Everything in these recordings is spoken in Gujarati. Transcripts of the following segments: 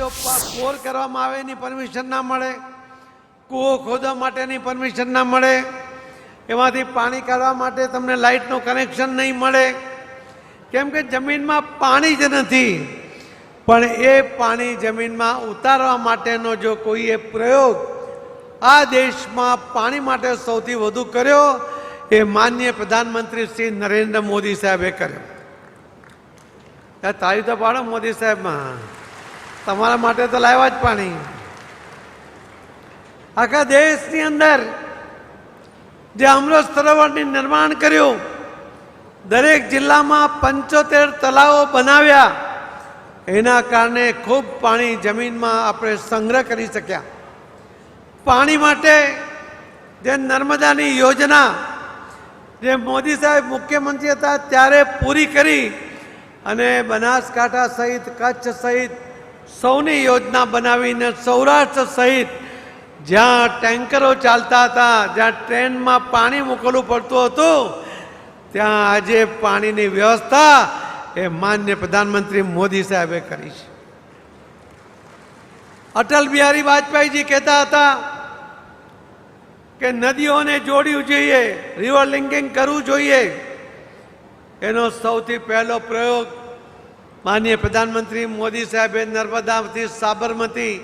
જો બોર કરવામાં આવે એની પરમિશન ના મળે, કૂવો ખોદવા માટેની પરમિશન ના મળે, એમાંથી પાણી કાઢવા માટે તમને લાઇટનું કનેક્શન નહીં મળે, કેમ કે જમીનમાં પાણી જ નથી. પણ એ પાણી જમીનમાં ઉતારવા માટેનો જો કોઈએ પ્રયોગ આ દેશમાં પાણી માટે સૌથી વધુ કર્યો એ માનનીય પ્રધાનમંત્રી શ્રી નરેન્દ્ર મોદી સાહેબે કર્યો. તાળી તો પાડો મોદી સાહેબમાં, તમારા માટે તો લાવ્યા જ પાણી. આખા દેશની અંદર જે અમૃત સરોવરનું નિર્માણ કર્યું, દરેક જિલ્લામાં 75 તળાવો બનાવ્યા, એના કારણે ખૂબ પાણી જમીનમાં આપણે સંગ્રહ કરી શક્યા. પાણી માટે જે નર્મદાની યોજના જે મોદી સાહેબ મુખ્યમંત્રી હતા ત્યારે પૂરી કરી અને બનાસકાંઠા સહિત કચ્છ સહિત સૌની યોજના બનાવીને સૌરાષ્ટ્ર સહિત જ્યાં ટેન્કરો ચાલતા હતા, જ્યાં ટ્રેનમાં પાણી મોકલવું પડતું હતું, ત્યાં આજે પાણીની વ્યવસ્થા એ માનનીય પ્રધાનમંત્રી મોદી સાહેબે કરી છે. અટલ બિહારી વાજપેયીજી કહેતા હતા કે નદીઓને જોડવું જોઈએ, રિવર લિંકિંગ કરવું જોઈએ. એનો સૌથી પહેલો પ્રયોગ માનનીય પ્રધાનમંત્રી મોદી સાહેબે નર્મદાથી સાબરમતી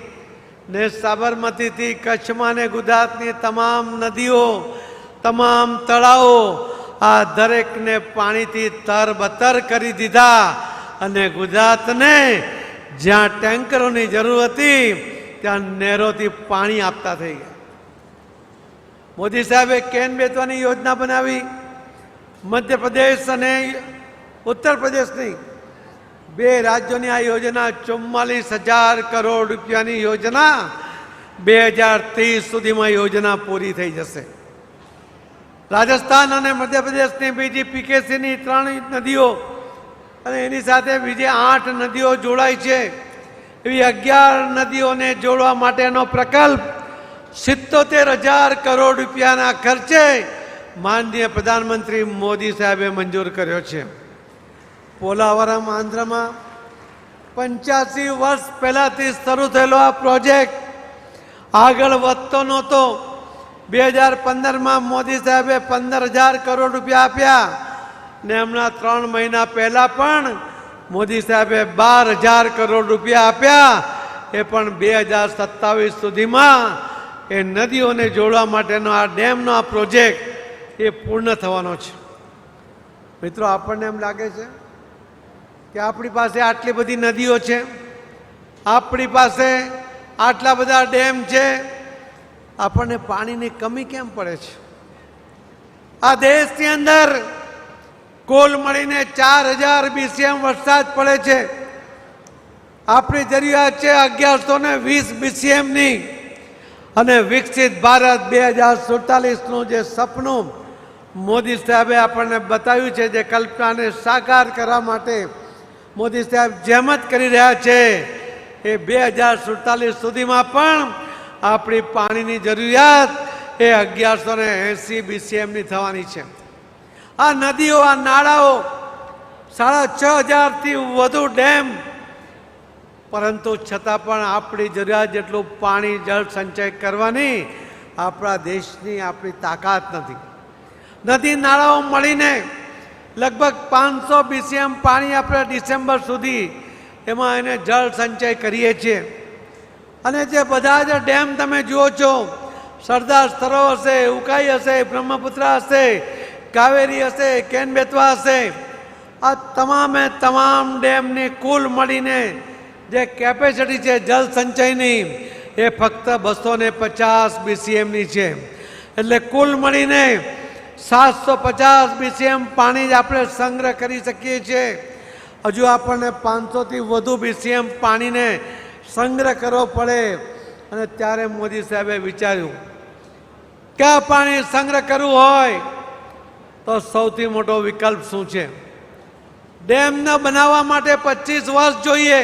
ને સાબરમતીથી કચ્છમાં ને ગુજરાતની તમામ નદીઓ, તમામ તળાવો આ દરેકને પાણીથી તરબતર કરી દીધા અને ગુજરાતને જ્યાં ટેન્કરોની જરૂર હતી ત્યાં નહેરોથી પાણી આપતા થઈ ગયા. મોદી સાહેબે કેન વેચવાની યોજના બનાવી. મધ્યપ્રદેશ અને ઉત્તર પ્રદેશની 2 રાજ્યોની આ યોજના 44,000 કરોડ રૂપિયાની યોજના 2030 સુધીમાં યોજના પૂરી થઈ જશે. રાજસ્થાન અને મધ્યપ્રદેશની બીજી પીકેસીની 3 નદીઓ અને એની સાથે બીજી 8 નદીઓ જોડાઈ છે. એવી 11 નદીઓને જોડવા માટેનો પ્રકલ્પ 77,000 કરોડ રૂપિયાના ખર્ચે માનનીય પ્રધાનમંત્રી મોદી સાહેબે મંજૂર કર્યો છે. પોલાવરમ આંધ્રમાં 85 વર્ષ પહેલાથી શરૂ થયેલો આ પ્રોજેક્ટ આગળ વધતો નહોતો. 2015માં મોદી સાહેબે 15,000 કરોડ રૂપિયા આપ્યા ને હમણાં 3 મહિના પહેલા પણ મોદી સાહેબે 12,000 કરોડ રૂપિયા આપ્યા. એ પણ 2027 સુધીમાં એ નદીઓને જોડવા માટેનો આ ડેમનો આ પ્રોજેક્ટ એ પૂર્ણ થવાનો છે. મિત્રો, આપણને એમ લાગે છે કે આપણી પાસે આટલી બધી નદીઓ છે, આપણી પાસે આટલા બધા ડેમ છે, આપણને પાણીની કમી કેમ પડે છે? આ દેશની અંદર કુલ મળીને 4,000 BCM વરસાદ પડે છે. આપણી જરૂરિયાત છે 1120 BCMની. અને વિકસિત ભારત 2047નું જે સપનું મોદી સાહેબે આપણને બતાવ્યું છે, જે કલ્પનાને સાકાર કરવા માટે મોદી સાહેબ જહેમત કરી રહ્યા છે, એ 2047 સુધીમાં પણ આપણી પાણીની જરૂરિયાત એ 1180 BCMની થવાની છે. આ નદીઓ, આ નાળાઓ, 6,500થી વધુ ડેમ, પરંતુ છતાં પણ આપણી જરૂરિયાત જેટલું પાણી જળ સંચય કરવાની આપણા દેશની આપણી તાકાત નથી. નદી નાળાઓ મળીને લગભગ 500 BCM પાણી આપણે ડિસેમ્બર સુધી એમાં એને જળ સંચય કરીએ છીએ. અને જે બધા જ ડેમ તમે જુઓ છો, સરદાર સરોવર હશે, ઉકાઈ હશે, બ્રહ્મપુત્ર હશે, કાવેરી હશે, કેન બેતવા હશે, આ તમામે તમામ ડેમની કુલ મળીને જે કેપેસિટી છે જળ સંચયની એ ફક્ત 250 BCMની છે. એટલે કુલ મળીને 750 BCM પાણી જ આપણે સંગ્રહ કરી શકીએ છીએ. હજુ આપણને 500થી વધુ BCM પાણીને સંગ્રહ કરવો પડે. અને ત્યારે મોદી સાહેબે વિચાર્યું કે આ પાણી સંગ્રહ કરવું હોય તો સૌથી મોટો વિકલ્પ શું છે? ડેમને બનાવવા માટે 25 વર્ષ જોઈએ.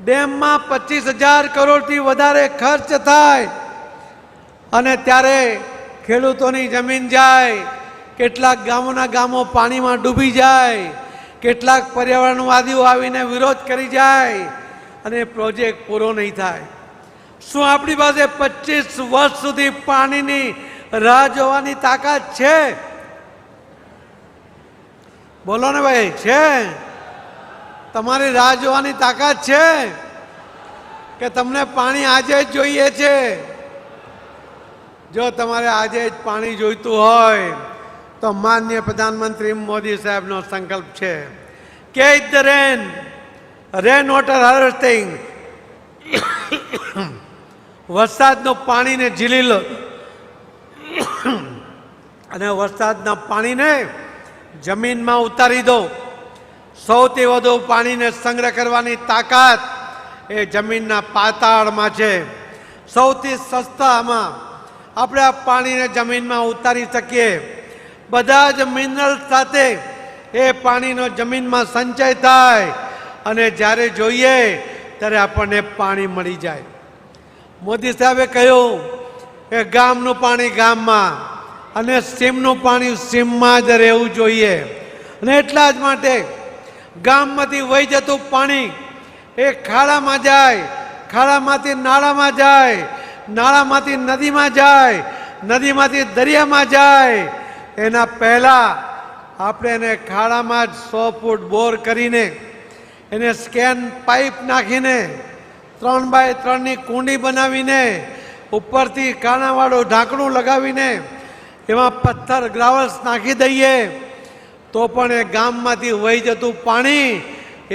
ડેમમાં 25,000 કરોડથી વધારે ખર્ચ થાય અને ત્યારે ખેડૂતોની જમીન જાય, કેટલાક ગામોના ગામો પાણીમાં ડૂબી જાય, કેટલાક પર્યાવરણવાદીઓ આવીને વિરોધ કરી જાય. અને પ્રોજેક્ટ પૂરો નહીં થાય. શું આપણી પાસે 25 વર્ષ સુધી પાણીની રાહ જોવાની તાકાત છે? બોલો ને ભાઈ, છે? તમારી રાહ જોવાની તાકાત છે કે તમને પાણી આજે જ જોઈએ છે? જો તમારે આજે જ પાણી જોઈતું હોય તો માનનીય પ્રધાનમંત્રી મોદી સાહેબનો સંકલ્પ છે catch the rain water harvesting. વરસાદનું પાણીને ઝીલી લો અને વરસાદના પાણીને જમીનમાં ઉતારી દો. સૌથી વધુ પાણીને સંગ્રહ કરવાની તાકાત એ જમીનના પાતાળમાં છે. સૌથી સસ્તામાં આપણે આ પાણીને જમીનમાં ઉતારી શકીએ. બધા જ મિનરલ સાથે એ પાણીનો જમીનમાં સંચય થાય અને જ્યારે જોઈએ ત્યારે આપણને પાણી મળી જાય. મોદી સાહેબે કહ્યું કે ગામનું પાણી ગામમાં અને સીમનું પાણી સીમમાં જ રહેવું જોઈએ. અને એટલા જ માટે ગામમાંથી વહી જતું પાણી એ ખાડામાં જાય, ખાડામાંથી નાળામાં જાય, નાળામાંથી નદીમાં જાય, નદીમાંથી દરિયામાં જાય. એના પહેલા આપણે એને ખાડામાં જ 100 ફૂટ બોર કરીને એને સ્કેન પાઇપ નાખીને 3x3ની કુંડી બનાવીને ઉપરથી કાણાવાળું ઢાંકણું લગાવીને એમાં પથ્થર ગ્રાવલ્સ નાખી દઈએ તો પણ એ ગામમાંથી વહી જતું પાણી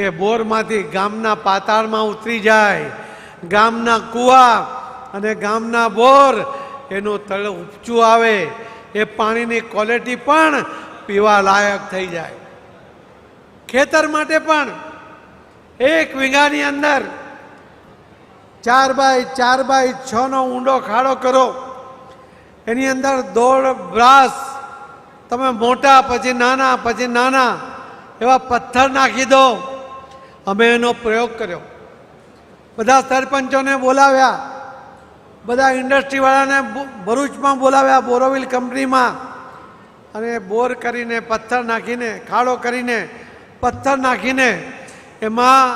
એ બોરમાંથી ગામના પાતાળમાં ઉતરી જાય. ગામના કૂવા અને ગામના બોર એનું તળ ઊંચું આવે. એ પાણીની ક્વોલિટી પણ પીવા લાયક થઈ જાય. ખેતર માટે પણ 1 વીઘાની અંદર 4x4x6નો ઊંડો ખાડો કરો. એની અંદર 1.5 બ્રાસ તમે મોટા પછી નાના એવા પથ્થર નાખી દો. અમે એનો પ્રયોગ કર્યો. બધા સરપંચોને બોલાવ્યા, બધા ઇન્ડસ્ટ્રીવાળાને ભરૂચમાં બોલાવ્યા, બોરોવિલ કંપનીમાં, અને બોર કરીને પથ્થર નાખીને ખાડો કરીને પથ્થર નાખીને એમાં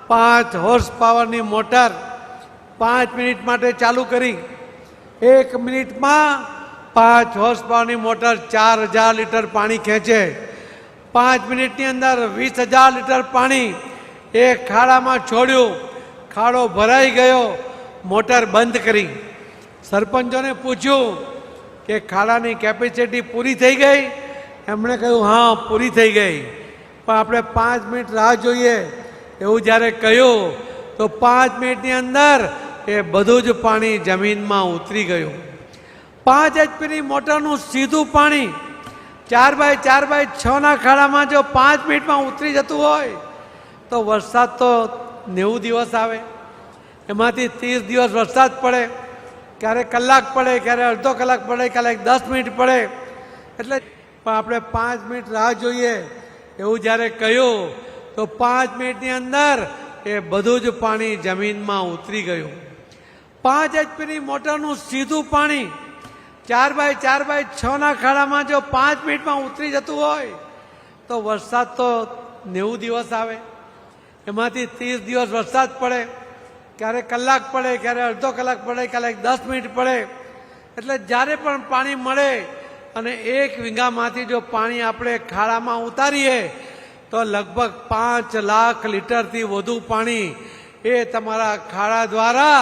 5 હોર્સ પાવરની મોટર 5 મિનિટ માટે ચાલુ કરી. 1 મિનિટમાં 5 હોર્સ પાવરની મોટર 4000 લીટર પાણી ખેંચે. 5 મિનિટની અંદર 20,000 લીટર પાણી એ ખાડામાં છોડ્યું. ખાડો ભરાઈ ગયો, મોટર બંધ કરી. સરપંચોને પૂછ્યું કે ખાડાની કેપેસિટી પૂરી થઈ ગઈ? એમણે કહ્યું હા, પૂરી થઈ ગઈ, પણ આપણે 5 મિનિટ રાહ જોઈએ. એવું જ્યારે કહ્યું તો 5 મિનિટની અંદર એ બધું જ પાણી જમીનમાં ઉતરી ગયું. 5 HPની મોટરનું સીધું પાણી 4x4x6ના ખાડામાં જો 5 મિનિટમાં ઉતરી જતું હોય તો વરસાદ તો 90 દિવસ આવે. એમાંથી 30 દિવસ વરસાદ પડે, ક્યારેક કલાક પડે, ક્યારેક અડધો કલાક પડે, ક્યારેક 10 મિનિટ પડે. એટલે પણ આપણે 5 મિનિટ રાહ જોઈએ એવું જ્યારે કહ્યું તો 5 મિનિટની અંદર એ બધું જ પાણી જમીનમાં ઉતરી ગયું. 5 HPની મોટરનું સીધું પાણી 4x4x6ના ખાડામાં જો 5 મિનિટમાં ઉતરી જતું હોય તો વરસાદ તો 90 દિવસ આવે. એમાંથી 30 દિવસ વરસાદ પડે, ક્યારેક કલાક પડે, ક્યારેક અડધો કલાક પડે, ક્યારેક 10 મિનિટ પડે. એટલે જ્યારે પણ પાણી મળે અને 1 વીઘામાંથી જો પાણી આપણે ખાડામાં ઉતારીએ તો લગભગ 5 લાખ લીટરથી વધુ પાણી એ તમારા ખાડા દ્વારા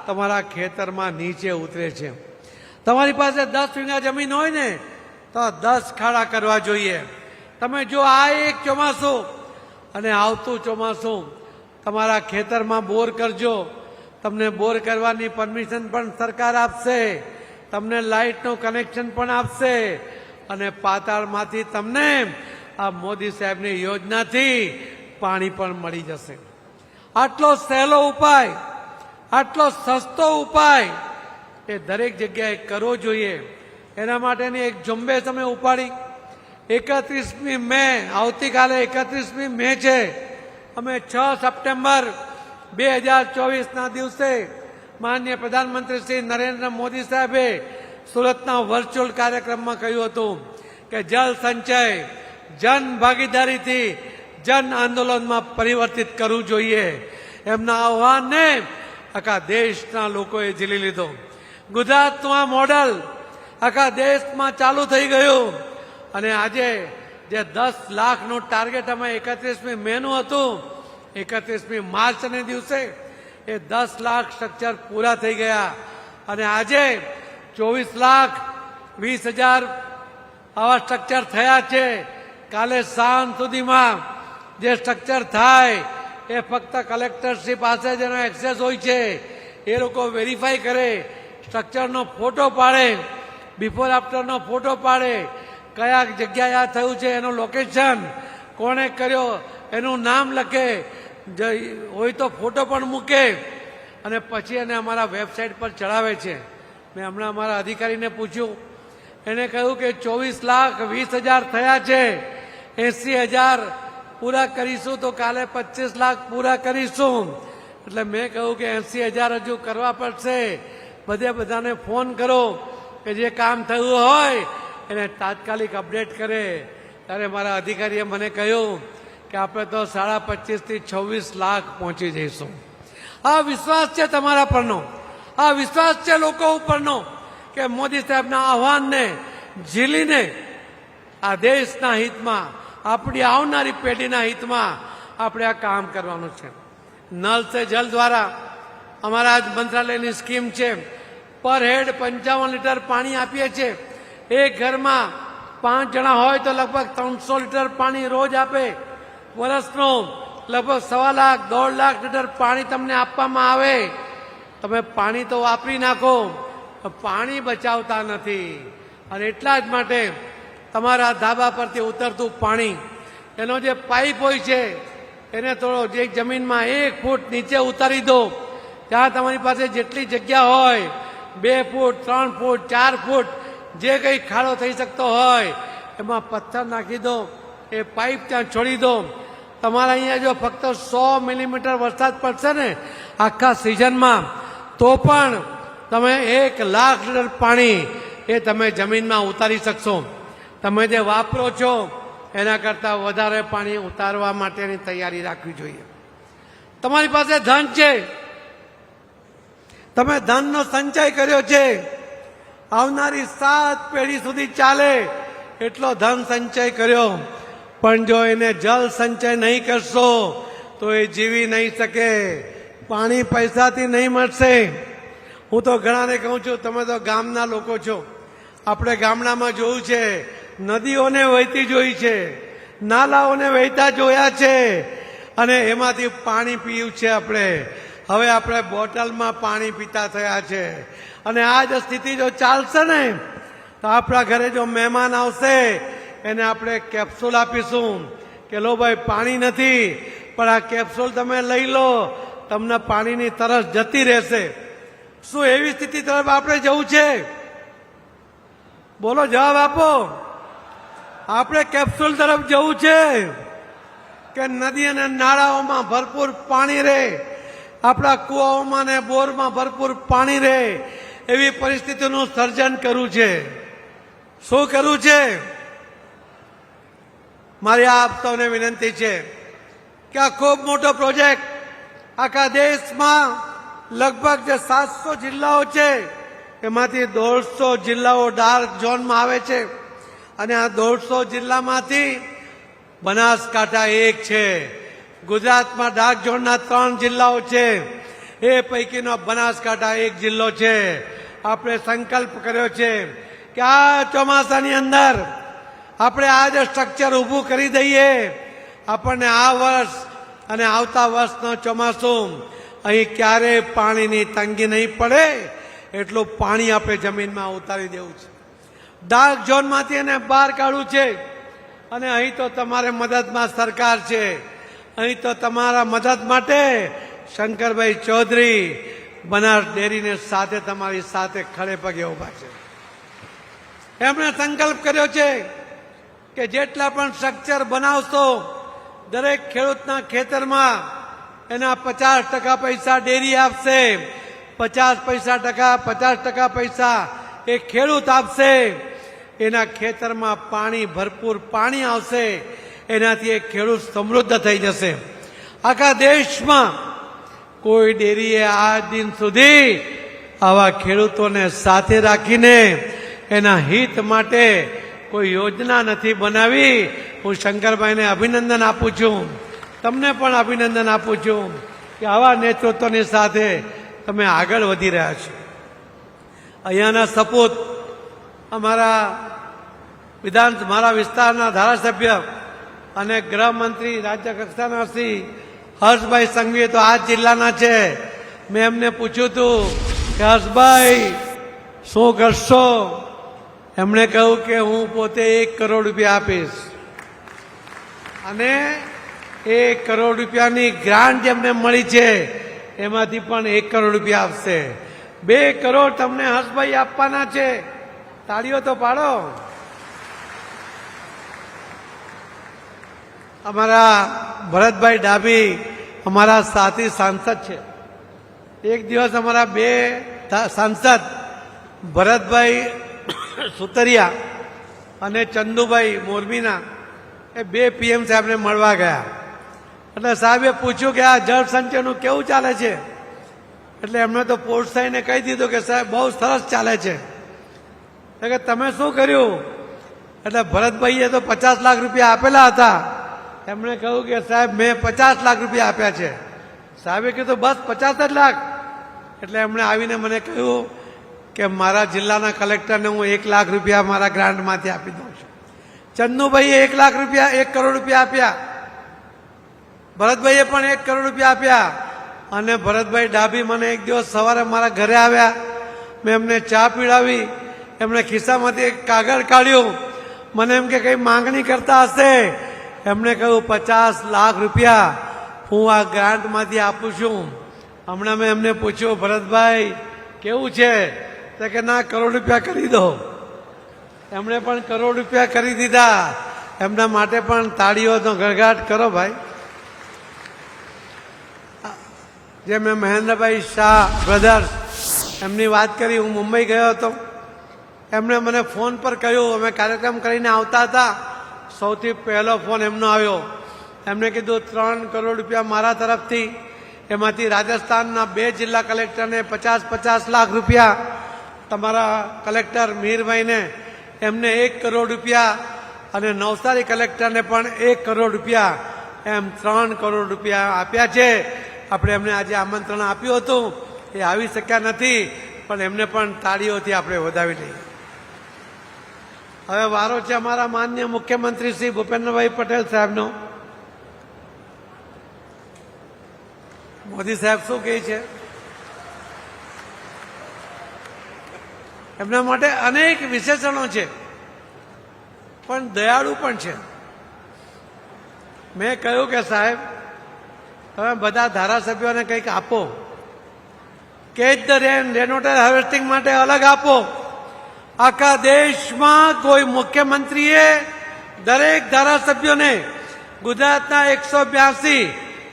તમારા ખેતરમાં નીચે ઉતરે છે. તમારી પાસે 10 વીઘા જમીન હોય ને તો 10 ખાડા કરવા જોઈએ. તમે જો આ એક ચોમાસું અને આવતું ચોમાસું તમારા ખેતરમાં બોર કરજો. તમને બોર કરવાની પરમિશન પણ સરકાર આપશે, તમને લાઇટનું કનેક્શન પણ આપશે અને પાતાળમાંથી તમને આ મોદી સાહેબની યોજનાથી પાણી પણ મળી જશે. આટલો સહેલો ઉપાય, આટલો સસ્તો ઉપાય એ દરેક જગ્યાએ કરવો જોઈએ. એના માટેની એક ઝુંબેશ અમે ઉપાડી. 31મી મે, આવતીકાલે 31મી મે છે. અમે 6 સપ્ટેમ્બર 2024ના દિવસે માનનીય પ્રધાનમંત્રી શ્રી નરેન્દ્ર મોદી સાહેબે સુરતના વર્ચ્યુઅલ કાર્યક્રમમાં કહ્યું હતું કે જળ સંચય જન ભાગીદારીથી જન આંદોલનમાં પરિવર્તિત કરવું જોઈએ. એમના આહ્વાનને આખા દેશના લોકોએ ઝીલી લીધો. ગુજરાતનું આ મોડલ આખા દેશમાં ચાલુ થઈ ગયું અને આજે જે 10 લાખનું ટાર્ગેટ અમે 31મી મેનું હતું, 31મી માર્ચને દિવસે એ 10 લાખ સ્ટ્રક્ચર પૂરા થઈ ગયા અને આજે 24,20,000 આવા સ્ટ્રક્ચર થયા છે. કાલે સાંજ સુધીમાં જે સ્ટ્રક્ચર થાય એ ફક્ત કલેક્ટરશ્રી પાસે જેનો એક્સેસ હોય છે એ લોકો વેરીફાઈ કરે, સ્ટ્રક્ચરનો ફોટો પાડે, બિફોર આફ્ટરનો ફોટો પાડે, કયા જગ્યાએ આ થયું છે એનું લોકેશન, કોણે કર્યો એનું નામ લખે, હોય તો ફોટો પણ મૂકે અને પછી એને અમારા વેબસાઇટ પર ચડાવે છે. મેં હમણાં અમારા અધિકારીને પૂછ્યું, એને કહ્યું કે 24,20,000 થયા છે, 80,000 પૂરા કરીશું તો કાલે 25 લાખ પૂરા કરીશું. એટલે મેં કહ્યું કે 80,000 હજુ કરવા પડશે, બધાને ફોન કરો કે જે કામ થયું હોય એને તાત્કાલિક અપડેટ કરે. ત્યારે મારા અધિકારીએ મને કહ્યું કે આપણે તો 25.5 થી 26 લાખ પહોંચી જઈશું. આ વિશ્વાસ છે તમારા પરનો, આ વિશ્વાસ છે લોકો ઉપરનો કે મોદી સાહેબના આહ્વાનને ઝીલીને આ દેશના હિતમાં, આપણી આવનારી પેઢીના હિતમાં આપણે આ કામ કરવાનું છે. નલ સે જલ દ્વારા અમારા જ મંત્રાલયની સ્કીમ છે. પર હેડ 55 લીટર પાણી આપીએ છીએ. એક ઘરમાં 5 જણા હોય તો લગભગ 300 લીટર પાણી રોજ આપે. વર્ષનું લગભગ 1.25 લાખ 1.5 લાખ લીટર પાણી તમને આપવામાં આવે. તમે પાણી તો વાપરી નાખો, પાણી બચાવતા નથી. અને એટલા જ માટે તમારા ધાબા પરથી ઉતરતું પાણી, એનો જે પાઇપ હોય છે એને થોડો જે જમીનમાં 1 ફૂટ નીચે ઉતારી દો. ત્યાં તમારી પાસે જેટલી જગ્યા હોય 2 ફૂટ 3 ફૂટ 4 ફૂટ જે કંઈ ખાડો થઈ શકતો હોય એમાં પથ્થર નાખી દો, એ પાઇપ ત્યાં છોડી દો. તમારા અહીંયા જો ફક્ત 100 મિલીમીટર વરસાદ પડશે ને આખા સિઝનમાં તો પણ તમે 1 લાખ લીટર પાણી એ તમે જમીનમાં ઉતારી શકશો. તમે જે વાપરો છો એના કરતાં વધારે પાણી ઉતારવા માટેની તૈયારી રાખવી જોઈએ. તમારી પાસે ધન છે, તમે ધનનો સંચય કર્યો છે, આવનારી 7 પેઢી સુધી ચાલે એટલો ધન સંચય કર્યો, પણ જો એને જલ સંચય નહીં કરશો તો એ જીવી નહીં શકે. પાણી પૈસાથી નહીં મળશે. હું તો ઘણાને કહું છું, તમે તો ગામના લોકો છો, આપણે ગામડામાં જોયું છે, નદીઓને વહેતી જોઈ છે, નાલાઓને વહેતા જોયા છે અને એમાંથી પાણી પીયું છે આપણે. હવે આપણે બોટલમાં પાણી પીતા થયા છે અને આ જ સ્થિતિ જો ચાલશે ને તો આપણા ઘરે જો મહેમાન આવશે એને આપણે કેપ્સ્યુલ આપીશું કે લો ભાઈ પાણી નથી પણ આ કેપ્સ્યુલ તમે લઈ લો, તમને પાણીની તરસ જતી રહેશે. શું એવી સ્થિતિ તરફ આપણે જવું છે? બોલો, જવાબ આપો. આપણે કેપ્સ્યુલ તરફ જવું છે કે નદી અને નાળાઓમાં ભરપૂર પાણી રહે, આપણા કુવાઓમાં ને બોરમાં ભરપૂર પાણી રહે એવી પરિસ્થિતિનું સર્જન કરવું છે? શું કરવું છે? મારી આપ સૌને વિનંતી છે કે આ ખૂબ મોટો પ્રોજેક્ટ આખા દેશમાં લગભગ જે 700 જિલ્લાઓ છે એમાંથી 150 જિલ્લાઓ ડાર્ક ઝોનમાં આવે છે અને આ 150 જિલ્લામાંથી બનાસકાંઠા એક છે. ગુજરાતમાં ડાર્ક ઝોનના 3 જિલ્લાઓ છે, એ પૈકીનો બનાસકાંઠા એક જિલ્લો છે. આપણે સંકલ્પ કર્યો છે કે આ ચોમાસાની અંદર આપણે આ જે સ્ટ્રક્ચર ઊભું કરી દઈએ, આપણને આ વર્ષ અને આવતા વર્ષનો ચોમાસું અહીં ક્યારેય પાણીની તંગી નહીં પડે એટલું પાણી આપણે જમીનમાં ઉતારી દેવું છે. ડાર્ક ઝોનમાંથી એને બહાર કાઢવું છે અને અહીં તો તમારે મદદમાં સરકાર છે, અહીં તો તમારા મદદ માટે શંકરભાઈ ચૌધરી બનાસ ડેરીને સાથે તમારી સાથે ખડે પગે ઉભા છે. એમણે સંકલ્પ કર્યો છે કે જેટલા પણ સ્ટ્રક્ચર બનાવશો દરેક ખેડૂતના ખેતરમાં એના 50% પૈસા ડેરી આપશે, 50% પૈસા એ ખેડૂત આપશે. એના ખેતરમાં પાણી ભરપૂર પાણી આવશે, એનાથી એ ખેડૂત સમૃદ્ધ થઈ જશે. આખા દેશમાં કોઈ ડેરીએ આ દિન સુધી આવા ખેડૂતોને સાથે રાખીને એના હિત માટે કોઈ યોજના નથી બનાવી. હું શંકરભાઈને અભિનંદન આપું છું, તમને પણ અભિનંદન આપું છું કે આવા નેતૃત્વની સાથે તમે આગળ વધી રહ્યા છો. અહીંયાના સપૂત મારા વિસ્તારના ધારાસભ્ય અને ગૃહમંત્રી રાજ્ય કક્ષાના શ્રી હર્ષભાઈ સંઘવી તો આ જિલ્લાના છે. મેં એમને પૂછ્યું હતું કે હર્ષભાઈ શું કરશો? એમણે કહ્યું કે હું પોતે 1 કરોડ રૂપિયા આપીશ અને 1 કરોડ રૂપિયાની ગ્રાન્ટ જેમને મળી છે એમાંથી પણ 1 કરોડ રૂપિયા આપશે. 2 કરોડ તમને હર્ષભાઈ આપવાના છે. તાળીઓ તો પાડો. અમારા ભરતભાઈ ડાભી અમારા સાથી સાંસદ છે. એક દિવસ અમારા 2 સાંસદ ભરતભાઈ સુતરિયા અને ચંદુભાઈ મોરબીના એ 2 PM સાહેબને મળવા ગયા. એટલે સાહેબે પૂછ્યું કે આ જળ સંચયનું કેવું ચાલે છે? એટલે એમણે તો પ્રોત્સાહીને કહી દીધું કે સાહેબ બહુ સરસ ચાલે છે. એટલે કે તમે શું કર્યું? એટલે ભરતભાઈએ તો 50 લાખ રૂપિયા આપેલા હતા. એમણે કહ્યું કે સાહેબ મેં 50 લાખ રૂપિયા આપ્યા છે. સાહેબે કીધું બસ 50 જ લાખ? એટલે એમણે આવીને મને કહ્યું કે મારા જિલ્લાના કલેક્ટરને હું 1 લાખ રૂપિયા મારા ગ્રાન્ટમાંથી આપી દઉં છું. ચંદુભાઈએ 1 લાખ રૂપિયા 1 કરોડ રૂપિયા આપ્યા. ભરતભાઈએ પણ 1 કરોડ રૂપિયા આપ્યા. અને ભરતભાઈ ડાભી મને એક દિવસ સવારે મારા ઘરે આવ્યા. મેં એમને ચા પીવડાવી. એમણે ખિસ્સામાંથી એક કાગળ કાઢ્યું. મને એમ કે કંઈ માંગણી કરતા હશે. એમણે કહ્યું 50 લાખ રૂપિયા હું આ ગ્રાન્ટમાંથી આપું છું. હમણાં મેં એમને પૂછ્યું ભરતભાઈ કેવું છે? તો કે ના, કરોડ રૂપિયા કરી દો. એમણે પણ કરોડ રૂપિયા કરી દીધા. એમના માટે પણ તાળીઓનો ગળગાટ કરો ભાઈ. જે મેં મહેન્દ્રભાઈ શાહ બ્રધર્સ એમની વાત કરી, હું મુંબઈ ગયો હતો. એમણે મને ફોન પર કહ્યું, અમે કાર્યક્રમ કરીને આવતા હતા, સૌથી પહેલો ફોન એમનો આવ્યો. એમણે કીધું 3 કરોડ રૂપિયા મારા તરફથી, એમાંથી રાજસ્થાનના 2 જિલ્લા કલેક્ટરને 50 લાખ રૂપિયા, તમારા કલેક્ટર મીરભાઈને એમને 1 કરોડ રૂપિયા અને નવસારી કલેક્ટરને પણ 1 કરોડ રૂપિયા, એમ 3 કરોડ રૂપિયા આપ્યા છે. આપણે એમને આજે આમંત્રણ આપ્યું હતું, એ આવી શક્યા નથી, પણ એમને પણ તાળીઓથી આપણે વધાવી લઈએ. હવે વારો છે અમારા માનનીય મુખ્યમંત્રી શ્રી ભૂપેન્દ્રભાઈ પટેલ સાહેબનો. મોદી સાહેબ શું કહે છે? એમના માટે અનેક વિશેષણો છે, પણ દયાળુ પણ છે. મેં કહ્યું કે સાહેબ તમે બધા ધારાસભ્યોને કંઈક આપો. Catch the rain, rain water harvesting માટે અલગ આપો. આખા દેશમાં કોઈ મુખ્યમંત્રીએ દરેક ધારાસભ્યોને ગુજરાતના 182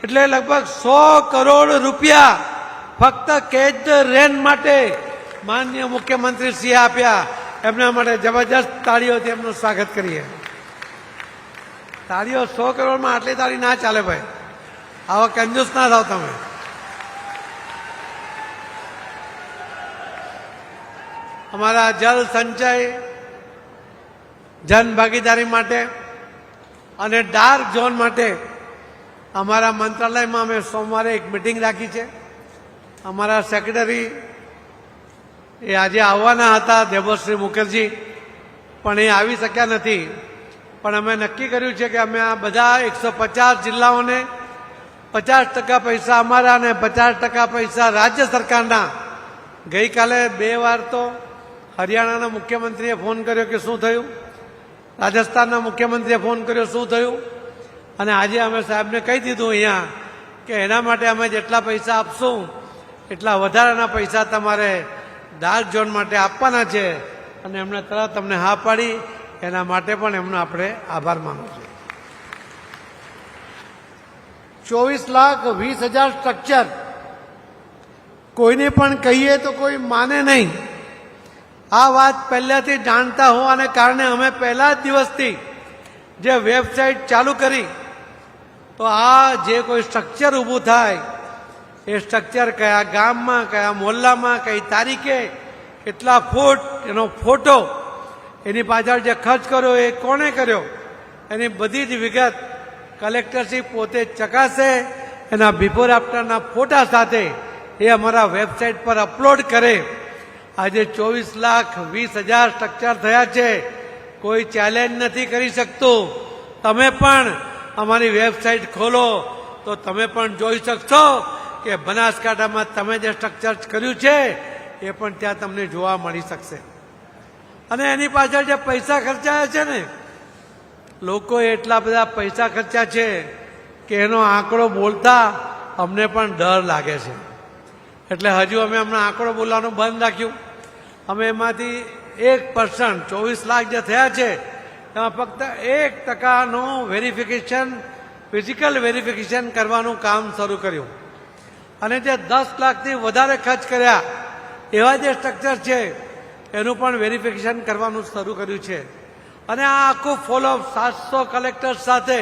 એટલે લગભગ 100 કરોડ રૂપિયા ફક્ત કેચ ધ રેન માટે માનનીય મુખ્યમંત્રી શ્રીએ આપ્યા. એમના માટે જબરજસ્ત તાળીઓથી એમનું સ્વાગત કરીએ. તાળીઓ 100 કરોડમાં આટલી તાળી ના ચાલે ભાઈ. આવા કંજૂસ ના થાવ તમે. અમારા જલ સંચય જન ભાગીદારી માટે અને ડાર્ક ઝોન માટે અમારા મંત્રાલયમાં અમે સોમવારે એક મિટિંગ રાખી છે. અમારા સેક્રેટરી એ આજે આવવાના હતા, દેવશ્રી મુખર્જી, પણ એ આવી શક્યા નથી. પણ અમે નક્કી કર્યું છે કે અમે આ બધા 150 જિલ્લાઓને 50% પૈસા અમારા અને 50% પૈસા રાજ્ય સરકારના. ગઈકાલે 2 વાર તો હરિયાણાના મુખ્યમંત્રીએ ફોન કર્યો કે શું થયું, રાજસ્થાનના મુખ્યમંત્રીએ ફોન કર્યો શું થયું, અને આજે અમે સાહેબને કહી દીધું અહીંયા કે એના માટે અમે જેટલા પૈસા આપશું એટલા વધારાના પૈસા તમારે ડાર્ક ઝોન માટે આપવાના છે. અને એમણે તરત અમને હા પાડી. એના માટે પણ એમનો આપણે આભાર માનવો છે. 24,20,000 સ્ટ્રક્ચર કોઈને પણ કહીએ તો કોઈ માને નહીં. આ વાત પહેલાથી જાણતા હોવાને કારણે અમે પહેલા જ દિવસથી જે વેબસાઇટ ચાલુ કરી, તો આ જે કોઈ સ્ટ્રક્ચર ઊભું થાય એ સ્ટ્રક્ચર કયા ગામમાં, કયા મોહલ્લામાં, કઈ તારીખે, કેટલા ફૂટ, એનો ફોટો, એની પાછળ જે ખર્ચ કર્યો એ કોણે કર્યો, એની બધી જ વિગત કલેક્ટરશ્રી પોતે ચકાસે, એના બિફોર આફ્ટરના ફોટા સાથે એ અમારા વેબસાઇટ પર અપલોડ કરે. આજે 24,20,000 સ્ટ્રક્ચર થયા છે. કોઈ ચેલેન્જ નથી કરી શકતું. તમે પણ અમારી વેબસાઇટ ખોલો તો તમે પણ જોઈ શકશો કે બનાસકાંઠામાં તમે જે સ્ટ્રક્ચર કર્યું છે એ પણ ત્યાં તમને જોવા મળી શકશે. અને એની પાછળ જે પૈસા ખર્ચાયા છે ને, લોકોએ એટલા બધા પૈસા ખર્ચ્યા છે કે એનો આંકડો બોલતા અમને પણ ડર લાગે છે. એટલે હજુ અમે હમણાં આંકડો બોલવાનું બંધ રાખ્યું. અમે એમાંથી 1% 24 લાખ જે થયા છે એમાં ફક્ત 1% વેરિફિકેશન, ફિઝિકલ વેરિફિકેશન કરવાનું કામ શરૂ કર્યું. અને જે 10 લાખથી વધારે ખર્ચ કર્યા એવા જે સ્ટ્રક્ચર છે એનું પણ વેરિફિકેશન કરવાનું શરૂ કર્યું છે. અને આ આખું ફોલોઅપ 700 કલેક્ટર સાથે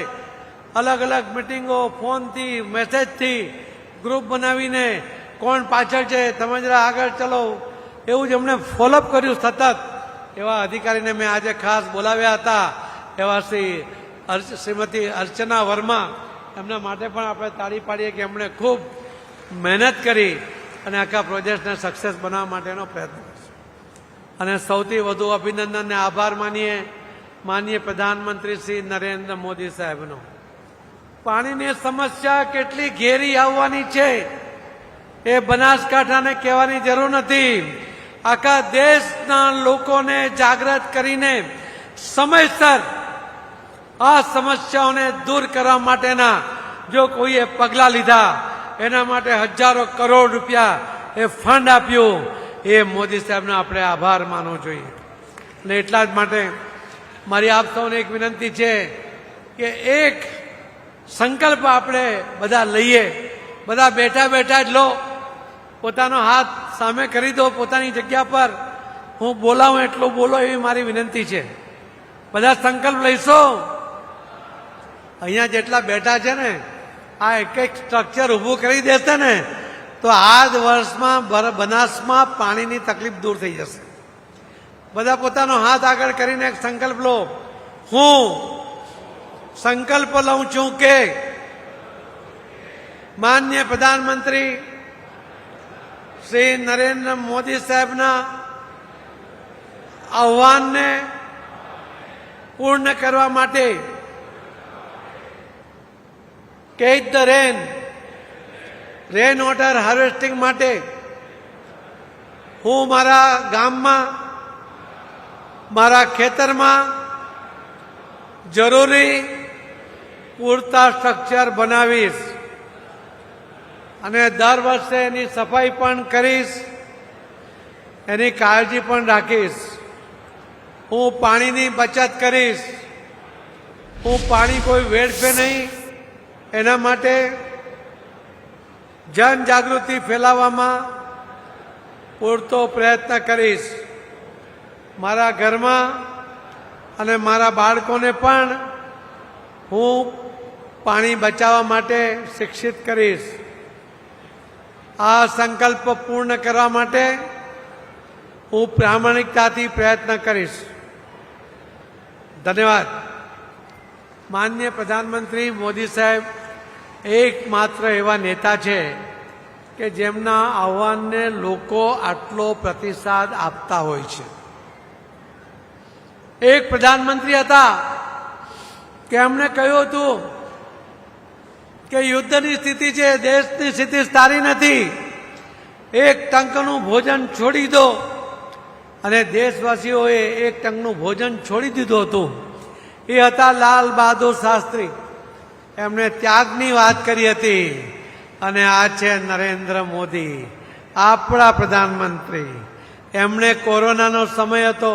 અલગ અલગ મિટિંગો, ફોનથી, મેસેજથી, ગ્રુપ બનાવીને કોણ પાછળ છે, તમે જરા આગળ ચલો, એવું જ એમણે ફોલોઅપ કર્યું સતત. એવા અધિકારીને મેં આજે ખાસ બોલાવ્યા હતા, એવા શ્રીમતી અર્ચના વર્મા. એમના માટે પણ આપણે તાળી પાડીએ કે એમણે ખૂબ મહેનત કરી અને આખા પ્રોજેક્ટને સક્સેસ બનાવવા માટેનો પ્રયત્ન કર્યો. અને સૌથી વધુ અભિનંદન અને આભાર માનીએ પ્રધાનમંત્રી શ્રી નરેન્દ્ર મોદી સાહેબનો. પાણીની સમસ્યા કેટલી ઘેરી આવવાની છે એ બનાસકાંઠાને કહેવાની જરૂર નથી. આખા દેશના લોકોને જાગૃત કરીને સમયસર આ સમસ્યાઓને દૂર કરવા માટેના જો કોઈએ પગલાં લીધા, એના માટે હજારો કરોડ રૂપિયા એ ફંડ આપ્યું, એ મોદી સાહેબનો આપણે આભાર માનવો જોઈએ. અને એટલા જ માટે મારી આપ સૌને એક વિનંતી છે કે એક સંકલ્પ આપણે બધા લઈએ. બધા બેઠા બેઠા જ લો, પોતાનો હાથ સામે કરી દો પોતાની જગ્યા પર. હું બોલાવું એટલું બોલો એવી મારી વિનંતી છે. બધા સંકલ્પ લઈશો. અહીંયા જેટલા બેઠા છે ને, આ એક એક સ્ટ્રક્ચર ઊભું કરી દેશે ને તો આ જ વર્ષમાં બનાસમાં પાણીની તકલીફ દૂર થઈ જશે. બધા પોતાનો હાથ આગળ કરીને એક સંકલ્પ લો. હું સંકલ્પ લઉં છું કે માનનીય પ્રધાનમંત્રી શ્રી નરેન્દ્ર મોદી સાહેબના આહ્વાનને પૂર્ણ કરવા માટે catch the rain water harvesting માટે હું મારા ગામમાં, મારા ખેતરમાં જરૂરી પૂરતા સ્ટ્રક્ચર બનાવીશ અને દર વર્ષે એની સફાઈ પણ કરીશ, એની કાળજી પણ રાખીશ. હું પાણીની બચત કરીશ. હું પાણી કોઈ વેડફે નહીં એના માટે જનજાગૃતિ ફેલાવવામાં પૂરતો પ્રયત્ન કરીશ. મારા ઘરમાં અને મારા બાળકોને પણ હું પાણી બચાવવા માટે શિક્ષિત કરીશ. આ સંકલ્પ પૂર્ણ કરવા માટે હું પ્રામાણિકતાથી પ્રયત્ન કરીશ. ધન્યવાદ. માનનીય પ્રધાનમંત્રી મોદી સાહેબ એકમાત્ર એવા નેતા છે કે જેમના આહ્વાનને લોકો આટલો પ્રતિસાદ આપતા હોય છે. એક પ્રધાનમંત્રી હતા કે એમણે કહ્યું હતું કે યુદ્ધની સ્થિતિ છે, દેશની સ્થિતિ સારી નથી, એક ટંકનું ભોજન છોડી દો. અને દેશવાસીઓએ એક ટંકનું ભોજન છોડી દીધું હતું. એ હતા લાલ બહાદુર શાસ્ત્રી. એમણે ત્યાગની વાત કરી હતી. અને આ છે નરેન્દ્ર મોદી, આપણા પ્રધાનમંત્રી. એમણે કોરોનાનો સમય હતો,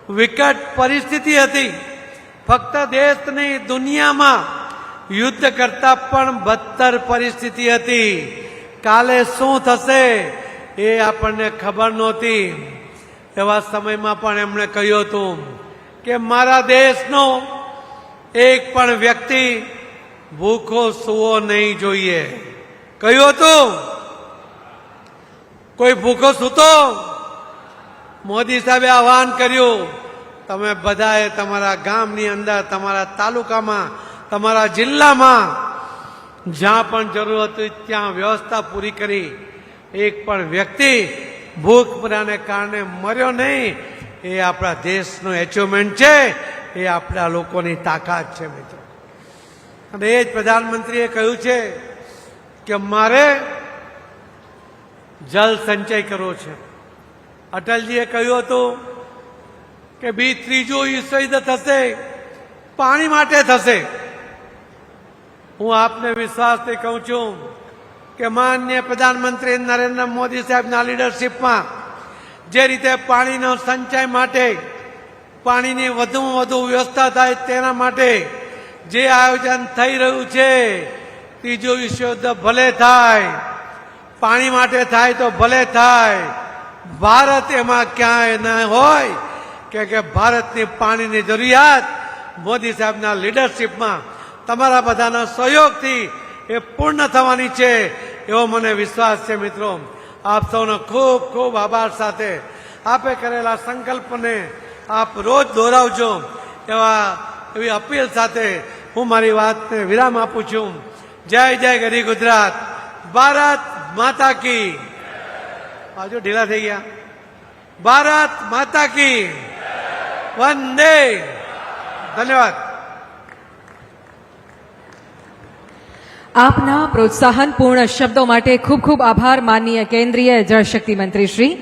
વિકટ પરિસ્થિતિ હતી. ફક્ત દેશ નહીં, દુનિયામાં યુદ્ધ કરતા પણ બદતર પરિસ્થિતિ હતી. કાલે શું થશે એ આપણને ખબર નહોતી. એવા સમયમાં પણ એમણે કહ્યું હતું કે મારા દેશનો એક પણ વ્યક્તિ ભૂખો સૂવો નહીં જોઈએ. કહ્યું હતું કોઈ ભૂખો સૂતો? મોદી સાહેબે આહવાન કર્યું, તમે બધાએ તમારા ગામની અંદર, તમારા તાલુકામાં, તમારા જિલ્લામાં જ્યાં પણ જરૂર હતી ત્યાં વ્યવસ્થા પૂરી કરી. એક પણ વ્યક્તિ ભૂખમરાને કારણે મર્યો નહીં. એ આપણા દેશનું એચિવમેન્ટ છે, એ આપણા લોકોની તાકાત છે મિત્રો. અને એ જ પ્રધાનમંત્રીએ કહ્યું છે કે મારે જલ સંચય કરવો છે. અટલજીએ કહ્યું હતું કે ત્રીજું વિશ્વયુદ્ધ થશે, પાણી માટે થશે. હું આપને વિશ્વાસથી કહું છું કે માનનીય પ્રધાનમંત્રી નરેન્દ્ર મોદી સાહેબના લીડરશીપમાં જે રીતે પાણીનો સંચય માટે, પાણીની વધુમાં વધુ વ્યવસ્થા થાય તેના માટે જે આયોજન થઈ રહ્યું છે, ત્રીજું વિશ્વયુદ્ધ ભલે થાય, પાણી માટે થાય તો ભલે થાય, ભારત એમાં ક્યાંય ન હોય કે ભારતની પાણીની જરૂરિયાત મોદી સાહેબના લીડરશીપમાં તમારા બધાના સહયોગથી એ પૂર્ણ થવાની છે એવો મને વિશ્વાસ છે મિત્રો. આપ સૌનો ખૂબ ખૂબ આભાર સાથે આપે કરેલા સંકલ્પને આપ રોજ દોહરાવજો એવી અપીલ સાથે હું મારી વાતને વિરામ આપું છું. જય જય ગરી ગુજરાત. ભારત માતા કી. બાજુ ઢીલા થઈ ગયા. ભારત માતા કી. વંદે. ધન્યવાદ. આપના પ્રોત્સાહનપૂર્ણ શબ્દો માટે ખૂબ ખૂબ આભાર માનનીય કેન્દ્રીય જળશક્તિ મંત્રી શ્રી.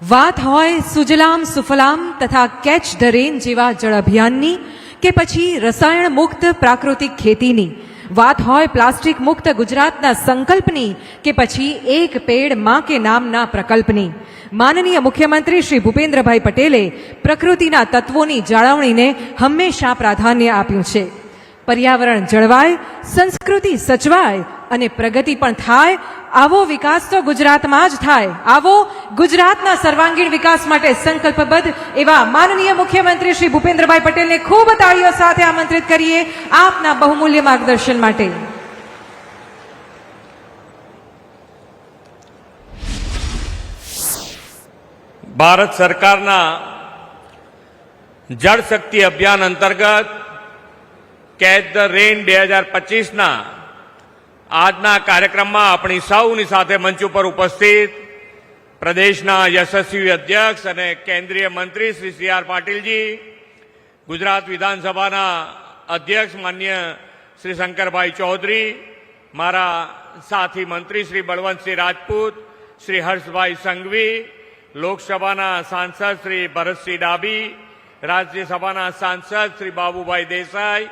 વાત હોય સુજલામ સુફલામ તથા કેચ ધ રેન જેવા જળ અભિયાનની કે પછી રસાયણ મુક્ત પ્રાકૃતિક ખેતીની, વાત હોય પ્લાસ્ટિક મુક્ત ગુજરાતના સંકલ્પની કે પછી એક પેડ માં કે નામના પ્રકલ્પની, માનનીય મુખ્યમંત્રી શ્રી ભૂપેન્દ્રભાઈ પટેલે પ્રકૃતિના તત્વોની જાળવણીને હંમેશા પ્રાધાન્ય આપ્યું છે. પર્યાવરણ જળવાય, સંસ્કૃતિ સચવાય અને પ્રગતિ પણ થાય, આવો વિકાસ તો ગુજરાતમાં જ થાય. આવો ગુજરાતના સર્વાંગીણ વિકાસ માટે સંકલ્પબદ્ધ એવા માનનીય મુખ્યમંત્રી શ્રી ભૂપેન્દ્રભાઈ પટેલને ખૂબ તાળીઓ સાથે આમંત્રિત કરીએ આપના બહુમૂલ્ય માર્ગદર્શન માટે. ભારત સરકારના જળ શક્તિ અભિયાન અંતર્ગત કેચ ધ રેન 2025ના આજના કાર્યક્રમમાં આપણી સૌની સાથે મંચ ઉપર ઉપસ્થિત પ્રદેશના યશસ્વી અધ્યક્ષ અને કેન્દ્રીય મંત્રી શ્રી સી.આર. પાટીલજી, ગુજરાત વિધાનસભાના અધ્યક્ષ માન્ય શ્રી શંકરભાઈ ચૌધરી, મારા સાથી મંત્રી શ્રી બળવંતસિંહ રાજપૂત, શ્રી હર્ષભાઈ સંઘવી, લોકસભાના સાંસદ શ્રી ભરતસિંહ ડાભી, રાજ્યસભાના સાંસદ શ્રી બાબુભાઈ દેસાઈ,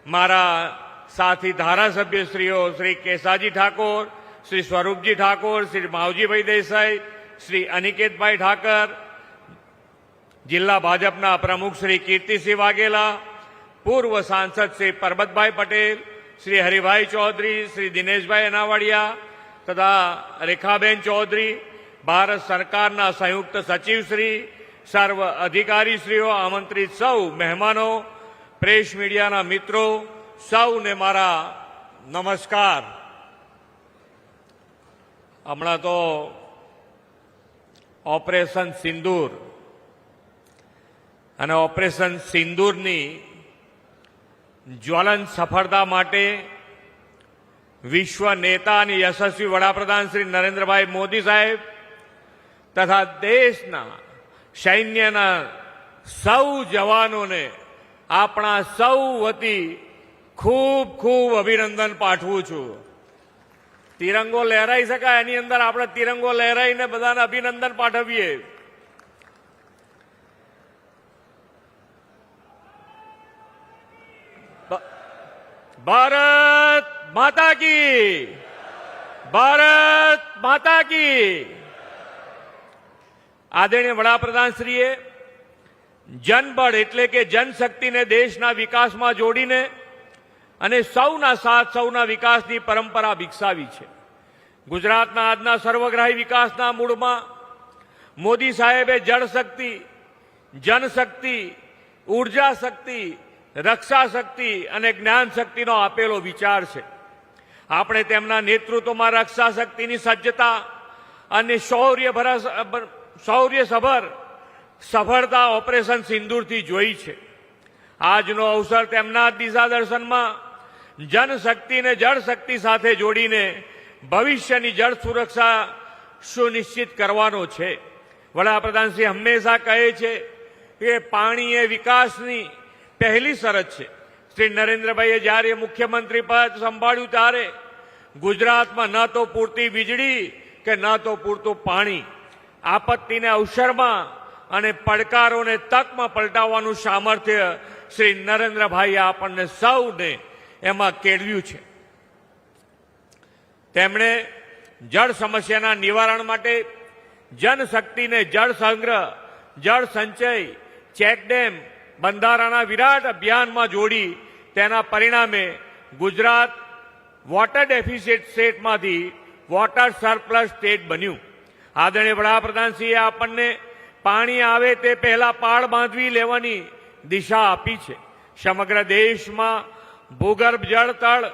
મારા સાથી ધારાસભ્યશ્રીઓ શ્રી કેસાજી ઠાકોર, શ્રી સ્વરૂપજી ઠાકોર, શ્રી માવજીભાઈ દેસાઈ, શ્રી અનિકેતભાઈ ઠાકર, જિલ્લા ભાજપના પ્રમુખ શ્રી કીર્તિસિંહ વાઘેલા, પૂર્વ સાંસદ શ્રી પરબતભાઈ પટેલ, શ્રી હરિભાઈ ચૌધરી, શ્રી દિનેશભાઈ અનાવાડિયા તથા રેખાબેન ચૌધરી, ભારત સરકારના સંયુક્ત સચિવશ્રી, સર્વ અધિકારીશ્રીઓ, આમંત્રિત સૌ મહેમાનો, પ્રેસ મીડિયાના મિત્રો, સૌને મારા નમસ્કાર. હમણાં તો ઓપરેશન સિંદૂર અને ઓપરેશન સિંદૂરની જ્વલંત સફળતા માટે વિશ્વ નેતા અને યશસ્વી વડાપ્રધાન શ્રી નરેન્દ્રભાઈ મોદી સાહેબ તથા દેશના સૈન્યના સૌ જવાનોને આપણા સૌ વતી ખૂબ ખૂબ અભિનંદન પાઠવું છું. તિરંગો લહેરાઈ શકાય એની અંદર આપણે તિરંગો લહેરાઈને બધાને અભિનંદન પાઠવીએ. ભારત માતા કી. ભારત માતા કી. આદરણીય વડાપ્રધાનશ્રીએ જનબળ એટલે કે જનશક્તિને દેશના વિકાસમાં જોડીને અને સૌના સાથ સૌના વિકાસની પરંપરા વિકસાવી છે. ગુજરાતના આજના સર્વગ્રાહી વિકાસના મૂળમાં મોદી સાહેબે જળ શક્તિ, જનશક્તિ, ઉર્જા શક્તિ, રક્ષા શક્તિ અને જ્ઞાન શક્તિનો આપેલો વિચાર છે. આપણે તેમના નેતૃત્વમાં રક્ષા શક્તિની સજ્જતા અને શૌર્યસભર સફળતા ઓપરેશન સિંદૂરથી જોઈ છે. આજનો અવસર તેમના દિશા દર્શનમાં જનશક્તિને જળશક્તિ સાથે જોડીને ભવિષ્યની જળ સુરક્ષા સુનિશ્ચિત કરવાનો છે. વડાપ્રધાનશ્રી હંમેશા કહે છે કે પાણી એ વિકાસની પહેલી શરત છે. શ્રી નરેન્દ્રભાઈએ જ્યારે મુખ્યમંત્રી પદ સંભાળ્યું ત્યારે ગુજરાતમાં ન તો પૂરતી વીજળી કે ન તો પૂરતું પાણી, આપત્તિને અવસરમાં અને પડકારોને તકમાં પલટાવવાનું સામર્થ્ય શ્રી નરેન્દ્રભાઈએ આપણને સૌને એમાં કેળવ્યું છે. તેમણે જળ સમસ્યાના નિવારણ માટે જનશક્તિને જળ સંગ્રહ, જળ સંચય, ચેકડેમ, બંધારાના વિરાટ અભિયાનમાં જોડી તેના પરિણામે ગુજરાત વોટર ડેફિસિટ સ્ટેટમાંથી વોટર સરપ્લસ સ્ટેટ બન્યું. આદરણીય વડાપ્રધાનશ્રીએ આપણને પાણી આવે તે પહેલા પાળ બાંધવી લેવાની દિશા આપી છે. સમગ્ર દેશમાં ભૂગર્ભ જળ તળ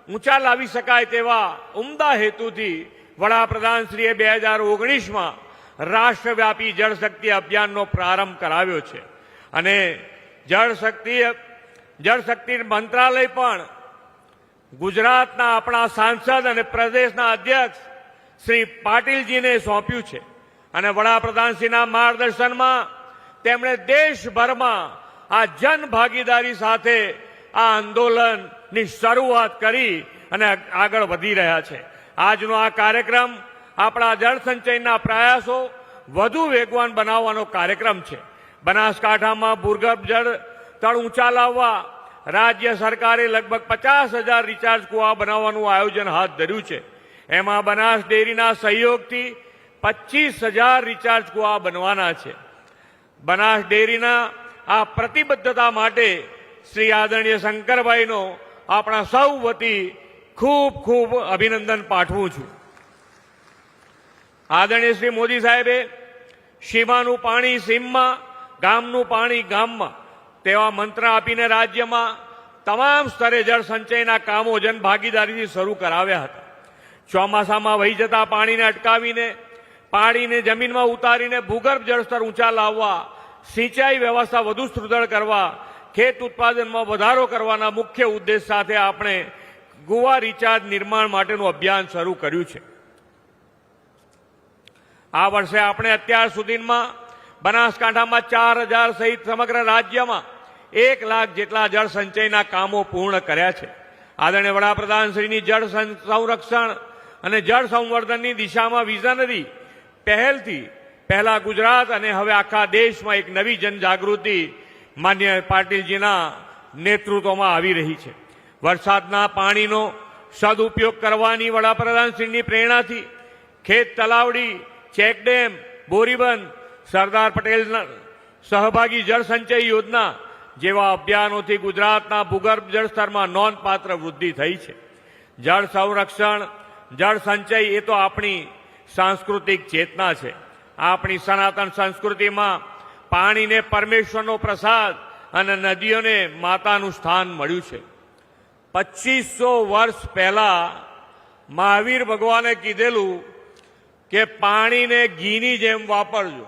ઊંચા લાવી શકાય તેવા ઉમદા હેતુથી વડાપ્રધાનશ્રીએ 2019માં રાષ્ટ્રવ્યાપી જળશક્તિ અભિયાનનો પ્રારંભ કરાવ્યો છે. અને જળશક્તિ મંત્રાલય પણ ગુજરાતના આપણા સાંસદ અને પ્રદેશના અધ્યક્ષ શ્રી પાટીલજીને સોંપ્યું છે. અને વડાપ્રધાનશ્રીના માર્ગદર્શનમાં તેમણે દેશભરમાં આ જન ભાગીદારી સાથે આ આંદોલનની શરૂઆત કરી અને આગળ વધી રહ્યા છે. આજનો આ કાર્યક્રમ આપણા જળ સંચયના પ્રયાસો વધુ વેગવાન બનાવવાનો કાર્યક્રમ છે. બનાસકાંઠામાં ભૂગર્ભ જળ તળ ઊંચા લાવવા રાજ્ય સરકારે લગભગ 50,000 રિચાર્જ કુવા બનાવવાનું આયોજન હાથ ધર્યું છે. એમાં બનાસ ડેરીના સહયોગથી 25,000 રિચાર્જ કુવા બનવાના છે. બનાસ ડેરીના આ પ્રતિબદ્ધતા માટે શ્રી આદરણીય શંકરભાઈનો આપણા સૌ વતી ખૂબ ખૂબ અભિનંદન પાઠવું છું. આદરણીય શ્રી મોદી સાહેબે સીમાનું પાણી સીમમાં, ગામનું પાણી ગામમાં તેવા મંત્ર આપીને રાજ્યમાં તમામ સ્તરે જળ સંચયના કામો જન ભાગીદારીથી શરૂ કરાવ્યા હતા. ચોમાસામાં વહી જતા પાણીને અટકાવીને પાણીને જમીનમાં ઉતારીને ભૂગર્ભ જળસ્તર ઊંચા લાવવા, સિંચાઈ વ્યવસ્થા વધુ સુદૃઢ કરવા, ખેત ઉત્પાદનમાં વધારો કરવાના મુખ્ય ઉદ્દેશ સાથે આપણે કુવા રિચાર્જ નિર્માણ માટેનું અભિયાન શરૂ કર્યું છે. આ વર્ષે આપણે અત્યાર સુધીમાં બનાસકાંઠામાં 4,000 સહિત સમગ્ર રાજ્યમાં 1 લાખ જેટલા જળ સંચયના કામો પૂર્ણ કર્યા છે. આદરણીય વડાપ્રધાનશ્રીની જળ સંરક્ષણ અને જળ સંવર્ધનની દિશામાં વિઝનરી પહેલથી પહેલા ગુજરાત અને હવે આખા દેશમાં એક નવી જનજાગૃતિ માન્ય પાટીલજીના નેતૃત્વમાં આવી રહી છે. વરસાદના પાણીનો સદુપયોગ કરવાની વડાપ્રધાનશ્રીની પ્રેરણાથી ખેત તલાવડી, ચેકડેમ, બોરીબંધ, સરદાર પટેલ સહભાગી જળ સંચય યોજના જેવા અભિયાનોથી ગુજરાતના ભૂગર્ભ જળસ્તરમાં નોંધપાત્ર વૃદ્ધિ થઈ છે. જળ સંરક્ષણ, જળ સંચય એ તો આપણી સાંસ્કૃતિક ચેતના છે. આપણી સનાતન સંસ્કૃતિમાં પાણીને પરમેશ્વરનો પ્રસાદ અને નદીઓને માતાનું સ્થાન મળ્યું છે. 2500 વર્ષ પહેલા મહાવીર ભગવાને કીધેલું કે પાણીને ઘીની જેમ વાપરજો.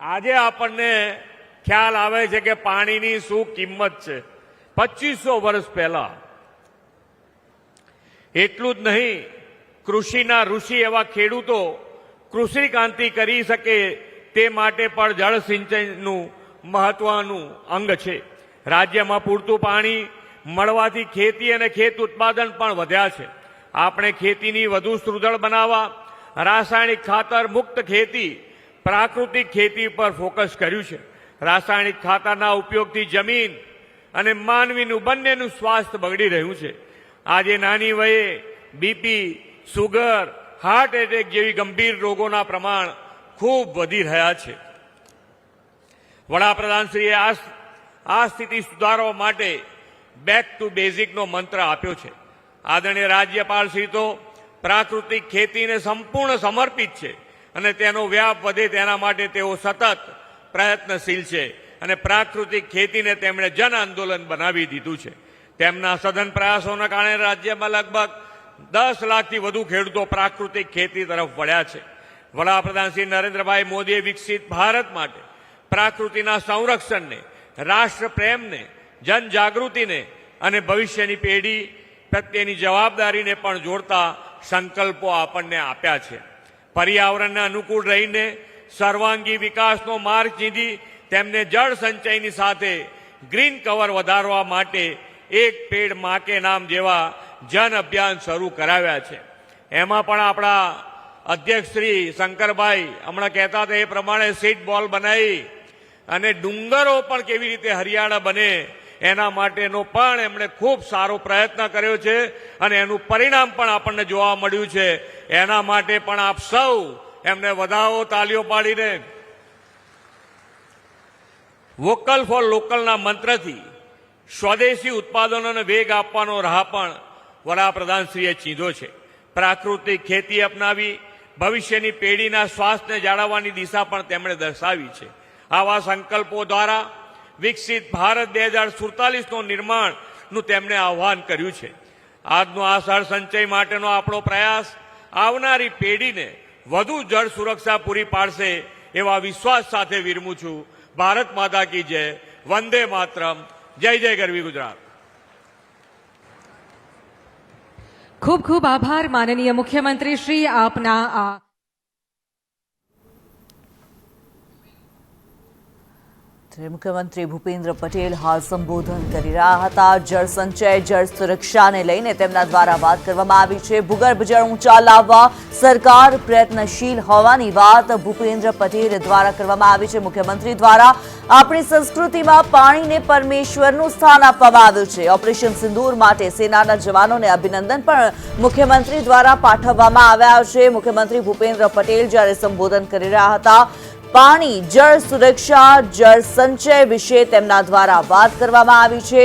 આજે આપણને ખ્યાલ આવે છે કે પાણીની શું કિંમત છે. 2500 વર્ષ પહેલા. એટલું જ નહીં, કૃષિના ઋષિ એવા ખેડૂતો કૃષિ ક્રાંતિ કરી શકે તે માટે પણ જળ સિંચનનું મહત્વનું અંગ છે. રાજ્યમાં પૂરતું પાણી મળવાથી ખેતી અને ખેત ઉત્પાદન પણ વધ્યા છે. આપણે ખેતીની વધુ સુદૃઢ બનાવવા રાસાયણિક ખાતર મુક્ત ખેતી, પ્રાકૃતિક ખેતી પર ફોકસ કર્યું છે. રાસાયણિક ખાતરના ઉપયોગથી જમીન અને માનવીનું બંનેનું સ્વાસ્થ્ય બગડી રહ્યું છે. આજે નાની વયે બીપી, સુગર, હાર્ટ એટેક જેવી ગંભીર રોગોના પ્રમાણ ખૂબ વધી રહ્યા છે. વડાપ્રધાનશ્રીએ આ સ્થિતિ સુધારવા માટે બેક ટુ બેઝિકનો મંત્ર આપ્યો છે. આદરણીય રાજ્યપાલશ્રી તો પ્રાકૃતિક ખેતીને સંપૂર્ણ સમર્પિત છે અને તેનો વ્યાપ વધે તેના માટે તેઓ સતત પ્રયત્નશીલ છે અને પ્રાકૃતિક ખેતીને તેમણે જન આંદોલન બનાવી દીધું છે. તેમના સઘન પ્રયાસોના કારણે રાજ્યમાં લગભગ 10 લાખથી વધુ ખેડૂતો પ્રાકૃતિક ખેતી તરફ વળ્યા છે. વડાપ્રધાન શ્રી નરેન્દ્રભાઈ મોદીએ વિકસિત ભારત માટે પ્રાકૃતિના સંરક્ષણને, રાષ્ટ્ર પ્રેમને, જનજાગૃતિને અને ભવિષ્યની પેઢી પ્રત્યેની જવાબદારીને પણ જોડતા સંકલ્પો આપણને આપ્યા છે. પર્યાવરણને અનુકૂળ રહીને સર્વાંગી વિકાસનો માર્ગ ચીંધી તેમને જળ સંચયની સાથે ગ્રીન કવર વધારવા માટે એક પેડ માં કે નામ જેવા જન અભિયાન શરૂ કરાવ્યા છે. એમાં પણ આપણા અધ્યક્ષ શ્રી શંકરભાઈ હમણાં કહેતા હતા એ પ્રમાણે સીડ બોલ બનાવી અને ડુંગરો પણ કેવી રીતે હરિયાળા બને એના માટેનો પણ એમણે ખૂબ સારો પ્રયત્ન કર્યો છે અને એનું પરિણામ પણ આપણને જોવા મળ્યું છે. એના માટે પણ આપ સૌ એમને વધાવો તાલીઓ પાડીને. વોકલ ફોર લોકલના મંત્રથી સ્વદેશી ઉત્પાદનોને વેગ આપવાનો રાહ પણ વડાપ્રધાનશ્રીએ ચીંધો છે. પ્રાકૃતિક ખેતી અપનાવી ભવિષ્યની પેઢીના સ્વાસ્થ્યને જાળવવાની દિશા પણ તેમણે દર્શાવી છે. આવા સંકલ્પો દ્વારા વિકસિત ભારત 2047નું નિર્માણનું તેમણે આહ્વાન કર્યું છે. આજનો આ જળ સંચય માટેનો આપણો પ્રયાસ આવનારી પેઢીને વધુ જળ સુરક્ષા પૂરી પાડશે એવા વિશ્વાસ સાથે વિરમું છું. ભારત માતા કી જય. વંદે માતરમ. જય જય ગરવી ગુજરાત. ખૂબ ખૂબ આભાર માનનીય મુખ્યમંત્રી શ્રી આપના આ મુખ્યમંત્રી ભૂપેન્દ્ર પટેલ હાલ સંબોધન કરી રહ્યા હતા. જળ સંચય, જળ સુરક્ષાને લઈને તેમના દ્વારા વાત કરવામાં આવી છે. ભૂગર્ભ જળ ઊંચા લાવવા સરકાર પ્રયત્નશીલ હોવાની વાત ભૂપેન્દ્ર પટેલ દ્વારા કરવામાં આવી છે. મુખ્યમંત્રી દ્વારા આપણી સંસ્કૃતિમાં પાણીને પરમેશ્વરનું સ્થાન આપવામાં આવ્યું છે. ઓપરેશન સિંદૂર માટે સેનાના જવાનોને અભિનંદન પણ મુખ્યમંત્રી દ્વારા પાઠવવામાં આવ્યા છે. મુખ્યમંત્રી ભૂપેન્દ્ર પટેલ જ્યારે સંબોધન કરી રહ્યા હતા પાણી, જળ સુરક્ષા, જળ સંચય વિશે તેમના દ્વારા વાત કરવામાં આવી છે.